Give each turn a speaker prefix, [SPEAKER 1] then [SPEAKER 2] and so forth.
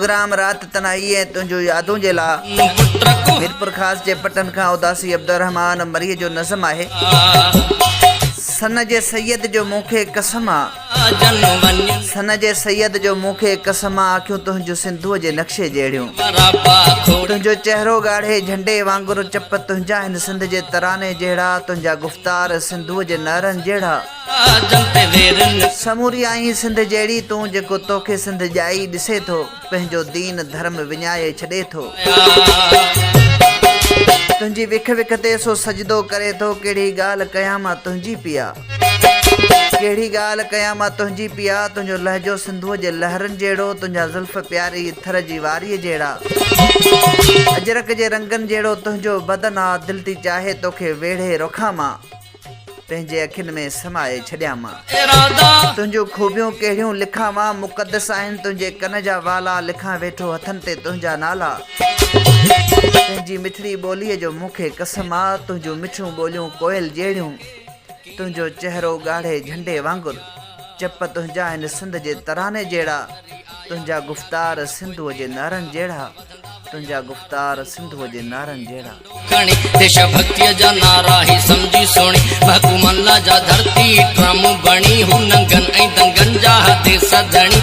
[SPEAKER 1] Programme रात तनाई है तुझो यादों जे ला मीरपुर खास जे पटन खां उदासी अब्दुर्रहमान मरीह जो नज़म आहे। सन जे सैयद जो मूंखे कसम आ, सन जे सैयद जो मूंखे कसम आ, आखियूं तुंहिंजो सिंधुअ जे नक्शे जहिड़ियूं। तुंहिंजो चहिरो ॻाढ़े झंडे वांगुरु चप तुंहिंजा हिन सिंध जे तराने जहिड़ा, तुंहिंजा गुफ़्तार सिंधुअ जे नरनि जहिड़ा। समूरी आई सिंध जहिड़ी तूं जेको तोखे सिंध ॼाई ॾिसे थो, पंहिंजो दीन धर्म विञाए छॾे थो। तुंहिंजी विख विख ते सो सजदो करे थो, कहिड़ी ॻाल्हि कयां मां तुंहिंजी पिया, कहिड़ी ॻाल्हि कयां मां तुंहिंजी पिया। तुंहिंजो लहजो सिंधुअ जे लहरनि जहिड़ो, तुंहिंजा ज़ुल्फ़ प्यारी थर जी वारीअ जहिड़ा। अजरक जे रंगनि जहिड़ो तुंहिंजो बदन आ, दिलि थी चाहे तोखे वेढ़े रुखां मां, पंहिंजे अखियुनि में समाए छॾियां मां। तुंहिंजूं खूबियूं कहिड़ियूं लिखां मां, मुक़दस आहिनि तुंहिंजे कन जा वाला, लिखां वेठो हथनि ते तुंहिंजा नाला। तुंहिंजी मिठड़ी ॿोलीअ जो मूंखे कसम आ, तुंहिंजूं मिठियूं ॿोलियूं कोयल जहिड़ियूं। तुंहिंजो चहिरो ॻाढ़े झंडे वांगुरु चप तुंहिंजा हिन सिंध जे तराने जहिड़ा, तुंहिंजा गुफ़्तार सिंधुअ जे नारनि जहिड़ा, तुंहिंजा गुफ़्तार सिंधुअ जे नारनि जहिड़ा।
[SPEAKER 2] देश भक्तीअ जा नारा ही समझी सोणी, भकुमन जा धरती ड्रम बणी, हू नंगन ऐं दंगन जा हथ सजणी।